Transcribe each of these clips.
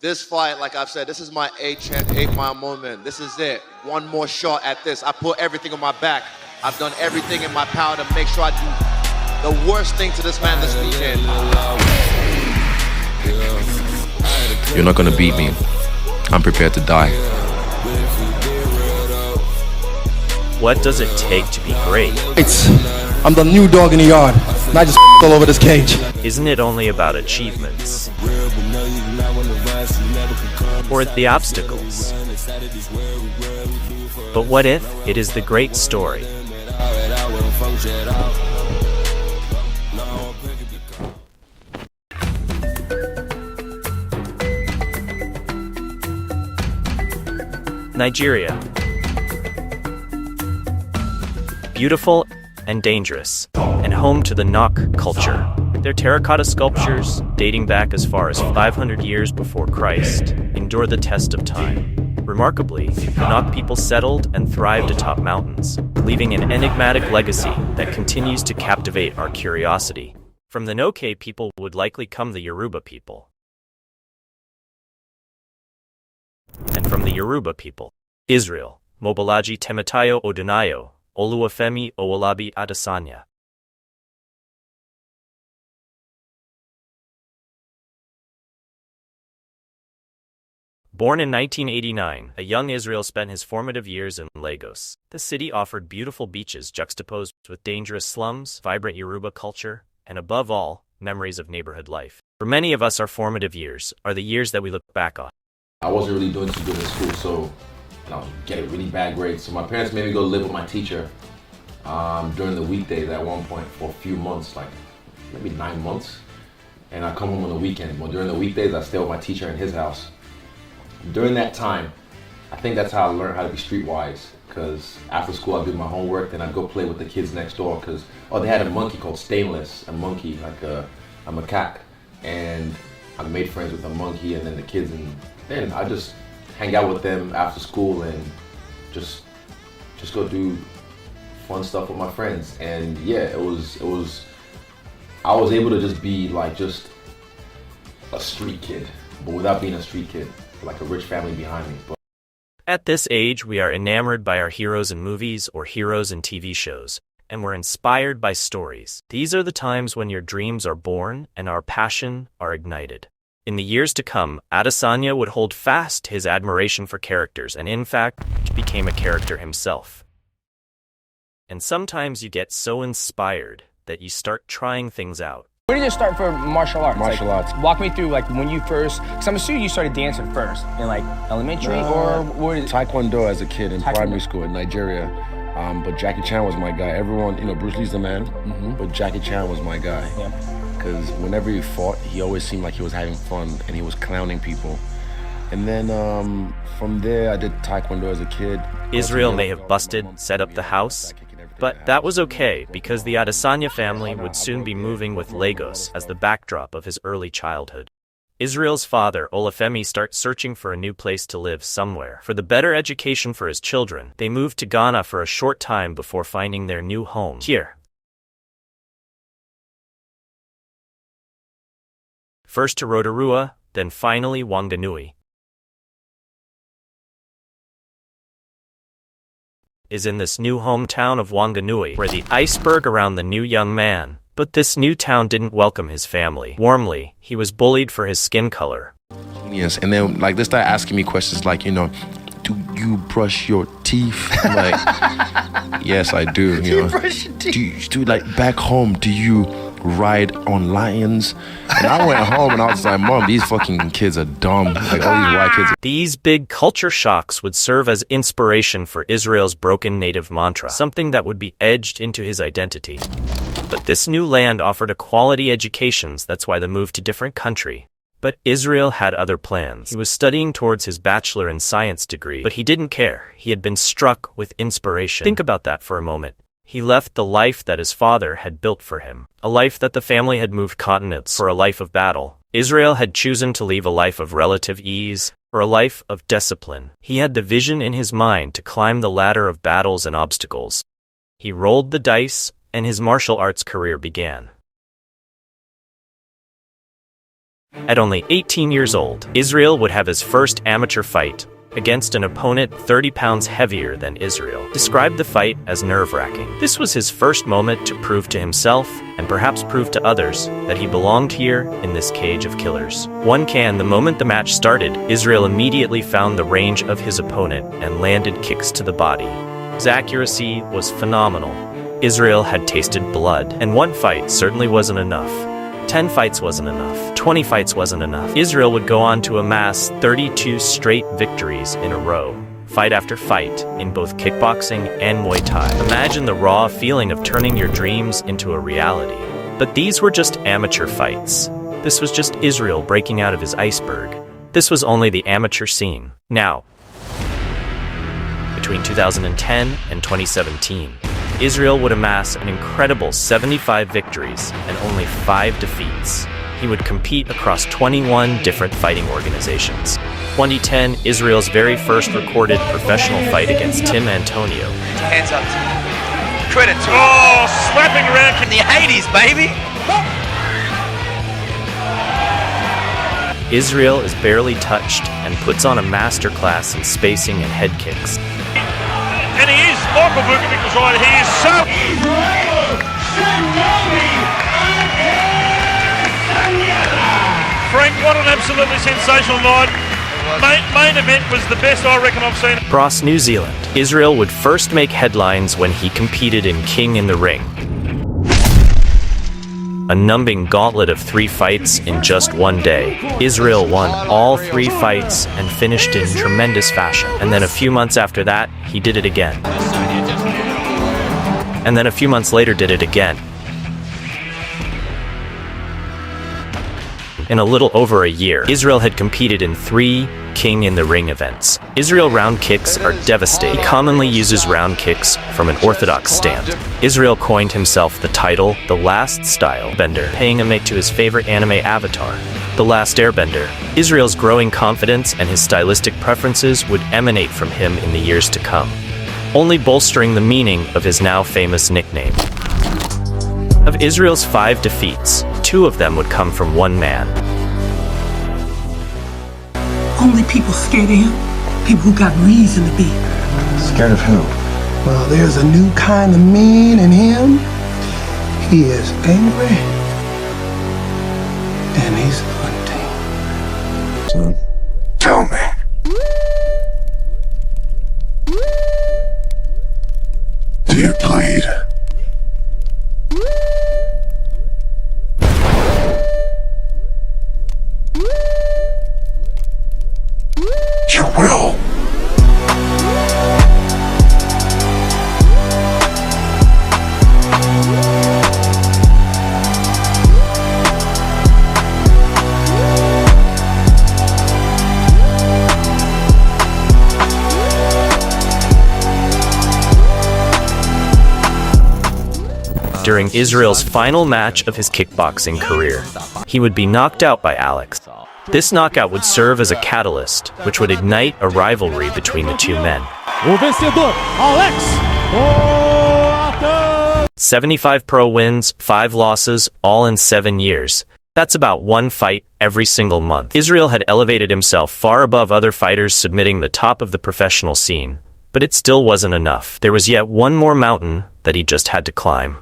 This fight, like I've said, this is my 8-mile moment. This is it. One more shot at this. I put everything on my back. I've done everything in my power to make sure I do the worst thing to this man this weekend. You're not gonna beat me. I'm prepared to die. What does it take to be great? I'm the new dog in the yard, and I just all over this cage. Isn't it only about achievements? Or the obstacles? But what if it is the great story? Nigeria. Beautiful and dangerous, and home to the Nok culture. Their terracotta sculptures, dating back as far as 500 years before Christ, endure the test of time. Remarkably, the Nok people settled and thrived atop mountains, leaving an enigmatic legacy that continues to captivate our curiosity. From the Noke people would likely come the Yoruba people. And from the Yoruba people, Israel, Mobolaji Temitayo Odunayo, Oluwafemi Owolabi Adesanya. Born in 1989, a young Israel spent his formative years in Lagos. The city offered beautiful beaches juxtaposed with dangerous slums, vibrant Yoruba culture, and above all, memories of neighborhood life. For many of us, our formative years are the years that we look back on. I wasn't really doing too good in school, and I was getting really bad grades. So my parents made me go live with my teacher during the weekdays at one point for a few months, like maybe 9 months. And I come home on the weekends. But during the weekdays, I stay with my teacher in his house. During that time, I think that's how I learned how to be streetwise. Because after school, I'd do my homework, then I'd go play with the kids next door. Because they had a monkey called Stainless, a monkey like a macaque, and I made friends with the monkey and then the kids, and then I just hang out with them after school and just go do fun stuff with my friends. And yeah, it was I was able to just be like just a street kid, but without being a street kid, like a rich family behind me. But at this age, we are enamored by our heroes in movies or heroes in TV shows, and we're inspired by stories. These are the times when your dreams are born and our passion are ignited. In the years to come, Adesanya would hold fast his admiration for characters and in fact became a character himself. And sometimes you get so inspired that you start trying things out. Where did you start for martial arts? Martial arts. Walk me through when you first, because I'm assuming you started dancing first in elementary or what is it? Taekwondo as a kid in primary school in Nigeria. But Jackie Chan was my guy. Everyone, Bruce Lee's the man, but Jackie Chan was my guy. Because whenever he fought, he always seemed like he was having fun and he was clowning people. And then from there, I did Taekwondo as a kid. Israel may have busted, set up the house, but that was okay because the Adesanya family would soon be moving with Lagos as the backdrop of his early childhood. Israel's father, Olufemi, starts searching for a new place to live somewhere. For the better education for his children, they moved to Ghana for a short time before finding their new home here. First to Rotorua, then finally Wanganui. Is in this new hometown of Wanganui, where the iceberg around the new young man. But this new town didn't welcome his family warmly. He was bullied for his skin color. yes, and then they start asking me questions like, do you brush your teeth? I'm like, yes, I do. You brush your teeth? Do back home? Do you ride on lions? And I went home and I was like, Mom, these fucking kids are dumb. All these white kids. These big culture shocks would serve as inspiration for Israel's broken native mantra, something that would be edged into his identity. But this new land offered a quality education, that's why the move to different country. But Israel had other plans. He was studying towards his Bachelor in Science degree, but he didn't care. He had been struck with inspiration. Think about that for a moment. He left the life that his father had built for him, a life that the family had moved continents for a life of battle. Israel had chosen to leave a life of relative ease for a life of discipline. He had the vision in his mind to climb the ladder of battles and obstacles. He rolled the dice, and his martial arts career began. At only 18 years old, Israel would have his first amateur fight against an opponent 30 pounds heavier than Israel. Described the fight as nerve-wracking. This was his first moment to prove to himself, and perhaps prove to others, that he belonged here in this cage of killers. The moment the match started, Israel immediately found the range of his opponent and landed kicks to the body. His accuracy was phenomenal. Israel had tasted blood, and one fight certainly wasn't enough. 10 fights wasn't enough. 20 fights wasn't enough. Israel would go on to amass 32 straight victories in a row, fight after fight, in both kickboxing and Muay Thai. Imagine the raw feeling of turning your dreams into a reality. But these were just amateur fights. This was just Israel breaking out of his iceberg. This was only the amateur scene. Now, between 2010 and 2017, Israel would amass an incredible 75 victories and only 5 defeats. He would compete across 21 different fighting organizations. 2010, Israel's very first recorded professional fight against Tim Antonio. Hands up, Tim. Credit to him. Oh, slapping around In the 80s, baby. Israel is barely touched and puts on a masterclass in spacing and head kicks. And he is, Michael Vukovic was right, he is so... Frank, what an absolutely sensational night. Main event was the best I reckon I've seen. Across New Zealand, Israel would first make headlines when he competed in King in the Ring. A numbing gauntlet of 3 fights in just one day. Israel won all 3 fights and finished in tremendous fashion. And then a few months after that, he did it again. And then a few months later did it again. In a little over a year, Israel had competed in 3 King in the Ring events. Israel round kicks are devastating. He commonly uses round kicks from an orthodox stand. Israel coined himself the title, The Last Style Bender, paying homage to his favorite anime avatar, The Last Airbender. Israel's growing confidence and his stylistic preferences would emanate from him in the years to come, only bolstering the meaning of his now famous nickname. Of Israel's 5 defeats, 2 of them would come from one man. Only people scared of him, people who got reason to be. Scared of who? Well, there's a new kind of mean in him. He is angry, and he's hunting. Son, tell me. Do you bleed? You will. During Israel's final match of his kickboxing career, he would be knocked out by Alex. This knockout would serve as a catalyst, which would ignite a rivalry between the 2 men. 75 pro wins, 5 losses, all in 7 years. That's about 1 fight every single month. Israel had elevated himself far above other fighters submitting the top of the professional scene, but it still wasn't enough. There was yet one more mountain that he just had to climb.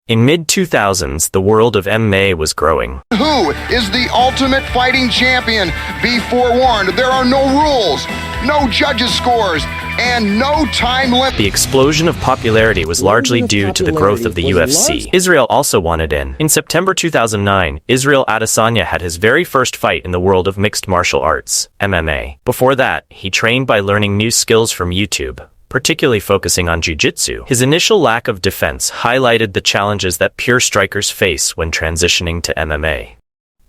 In mid-2000s, the world of MMA was growing. Who is the ultimate fighting champion? Be forewarned, there are no rules, no judges' scores, and no time limit. The explosion of popularity was largely due to the growth of the UFC. Israel also wanted in. In September 2009, Israel Adesanya had his very first fight in the world of mixed martial arts, MMA. Before that, he trained by learning new skills from YouTube, particularly focusing on jiu-jitsu. His initial lack of defense highlighted the challenges that pure strikers face when transitioning to MMA.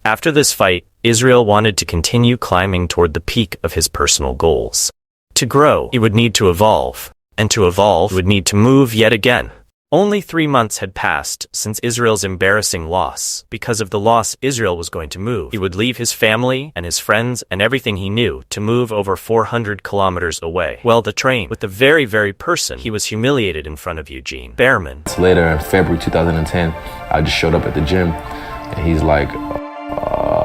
After this fight, Israel wanted to continue climbing toward the peak of his personal goals. To grow, he would need to evolve, and to evolve, he would need to move yet again. Only 3 months had passed since Israel's embarrassing loss. Because of the loss, Israel was going to move. He would leave his family and his friends and everything he knew to move over 400 kilometers away. Well, the train with the very person he was humiliated in front of Eugene Behrman. Later in February 2010, I just showed up at the gym and he's like,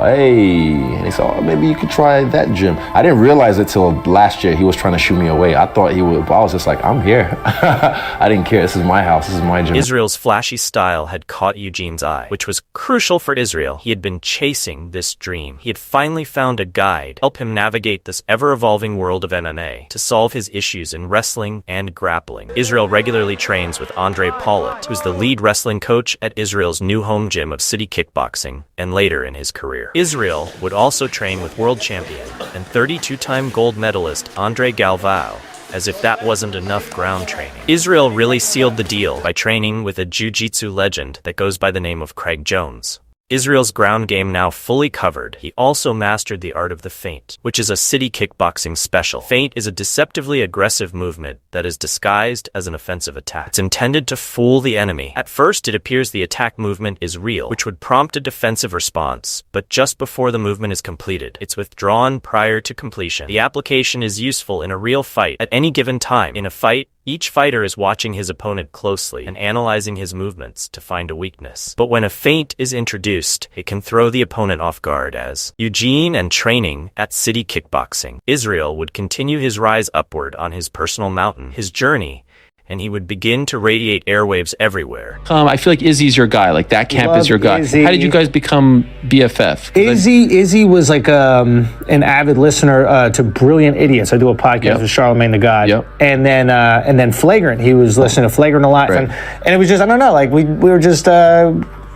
hey, and he said, oh, maybe you could try that gym. I didn't realize it till last year he was trying to shoo me away. I thought he would, but I was just like, I'm here. I didn't care. This is my house. This is my gym. Israel's flashy style had caught Eugene's eye, which was crucial for Israel. He had been chasing this dream. He had finally found a guide to help him navigate this ever-evolving world of MMA to solve his issues in wrestling and grappling. Israel regularly trains with Andre Paulette, who's the lead wrestling coach at Israel's new home gym of City Kickboxing, and later in his career. Israel would also train with world champion and 32-time gold medalist Andre Galvao. As if that wasn't enough ground training, Israel really sealed the deal by training with a jiu-jitsu legend that goes by the name of Craig Jones. Israel's ground game now fully covered, he also mastered the art of the feint, which is a City Kickboxing special. Feint is a deceptively aggressive movement that is disguised as an offensive attack. It's intended to fool the enemy. At first, it appears the attack movement is real, which would prompt a defensive response, but just before the movement is completed, it's withdrawn prior to completion. The application is useful in a real fight at any given time. In a fight, each fighter is watching his opponent closely and analyzing his movements to find a weakness. But when a feint is introduced, it can throw the opponent off guard. As Eugene and training at City Kickboxing, Israel would continue his rise upward on his personal mountain, his journey, and he would begin to radiate airwaves everywhere. I feel like Izzy's your guy. Like that camp is your guy. Izzy. How did you guys become BFF? Izzy was like an avid listener to Brilliant Idiots. I do a podcast with Charlemagne the God, and then Flagrant. He was listening to Flagrant a lot, and it was just, I don't know, like we were just.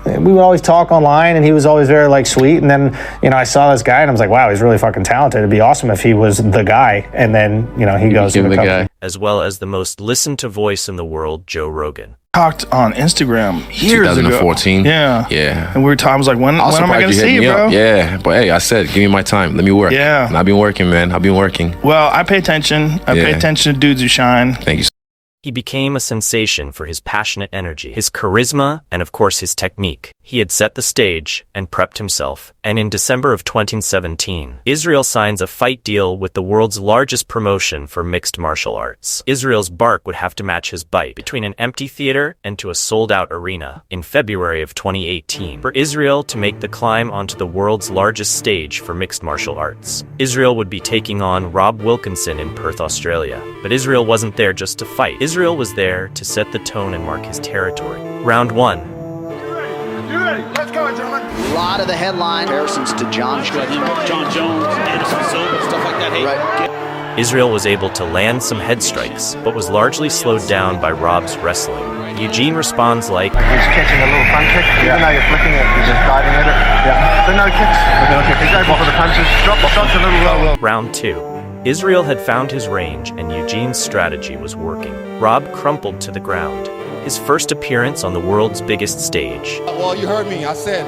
We would always talk online, and he was always very like sweet. And then, I saw this guy, and I was like, wow, he's really fucking talented. It'd be awesome if he was the guy. And then, he goes to the guy. As well as the most listened to voice in the world, Joe Rogan. Talked on Instagram years 2014. ago. Yeah. And we were talking, I was like, when am I going to see you, bro? Yeah. But hey, I said, give me my time. Let me work. Yeah. And I've been working, man. I've been working. Well, I pay attention. I pay attention to dudes who shine. Thank you. He became a sensation for his passionate energy, his charisma, and of course his technique. He had set the stage and prepped himself, and in December of 2017, Israel signs a fight deal with the world's largest promotion for mixed martial arts. Israel's bark would have to match his bite between an empty theater and to a sold-out arena in February of 2018 for Israel to make the climb onto the world's largest stage for mixed martial arts. Israel would be taking on Rob Wilkinson in Perth, Australia, but Israel wasn't there just to fight. Israel was there to set the tone and mark his territory. Round 1. You ready? Let's go, gentlemen. A lot of the headline comparisons to John Jones, Anderson Silva, stuff like that. Hey, right. Israel was able to land some head strikes, but was largely slowed down by Rob's wrestling. Eugene responds like, he's catching a little front kick, even though you're flicking it, you're just diving at it. Yeah. But no kicks. He's able for the punches. Drops a little low. Round 2. Israel had found his range, and Eugene's strategy was working. Rob crumpled to the ground. His first appearance on the world's biggest stage. Well, you heard me. I said,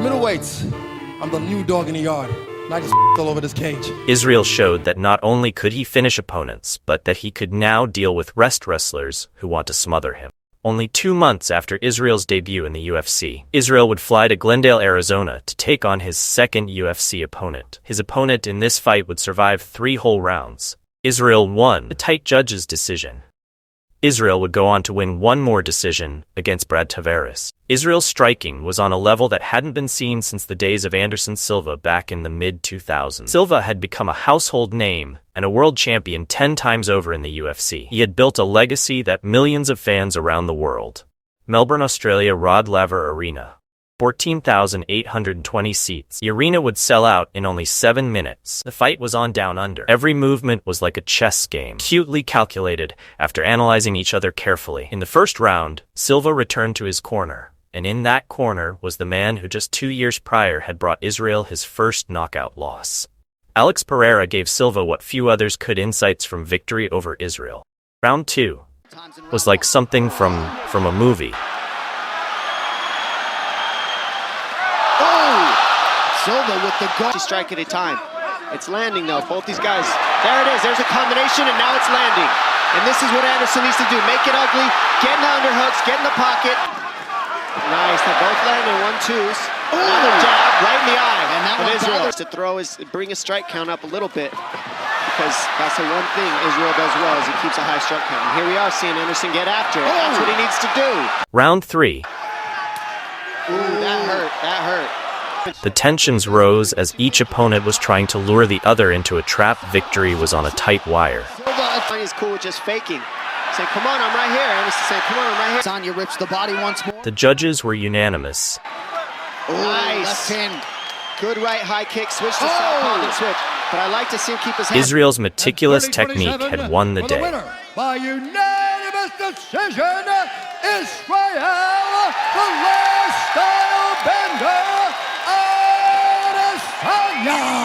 middleweights, I'm the new dog in the yard. And I just all over this cage. Israel showed that not only could he finish opponents, but that he could now deal with wrestlers who want to smother him. Only 2 months after Israel's debut in the UFC, Israel would fly to Glendale, Arizona to take on his second UFC opponent. His opponent in this fight would survive 3 whole rounds. Israel won the tight judge's decision. Israel would go on to win 1 more decision against Brad Tavares. Israel's striking was on a level that hadn't been seen since the days of Anderson Silva back in the mid-2000s. Silva had become a household name and a world champion 10 times over in the UFC. He had built a legacy that millions of fans around the world. Melbourne, Australia, Rod Laver Arena. 14,820 seats. The arena would sell out in only 7 minutes. The fight was on Down Under. Every movement was like a chess game, cutely calculated after analyzing each other carefully. In the first round, Silva returned to his corner, and in that corner was the man who just 2 years prior had brought Israel his first knockout loss. Alex Pereira gave Silva what few others could: insights from victory over Israel. Round 2 was like something from a movie. Silva with the goal. Strike at a time. It's landing though. Both these guys. There it is. There's a combination, and now it's landing. And this is what Anderson needs to do. Make it ugly, get in the underhooks, get in the pocket. Nice, they both land in 1-2s. Another jab right in the eye of Israel. To throw is bring his strike count up a little bit, because that's the one thing Israel does well, is he keeps a high strike count. And here we are seeing Anderson get after it. That's what he needs to do. Round 3. Ooh, that hurt, that hurt. The tensions rose as each opponent was trying to lure the other into a trap. Victory was on a tight wire. He's cool with just faking. Saying, come on, I'm right here. Anderson saying, come on, I'm right here. Adesanya rips the body once more. The judges were unanimous. Nice. Left hand. Good right high kick. Switch to southpaw and switch. But I like to see him keep his hand. Israel's meticulous technique had won the day. By unanimous decision, Israel, the last style bender, Adesanya.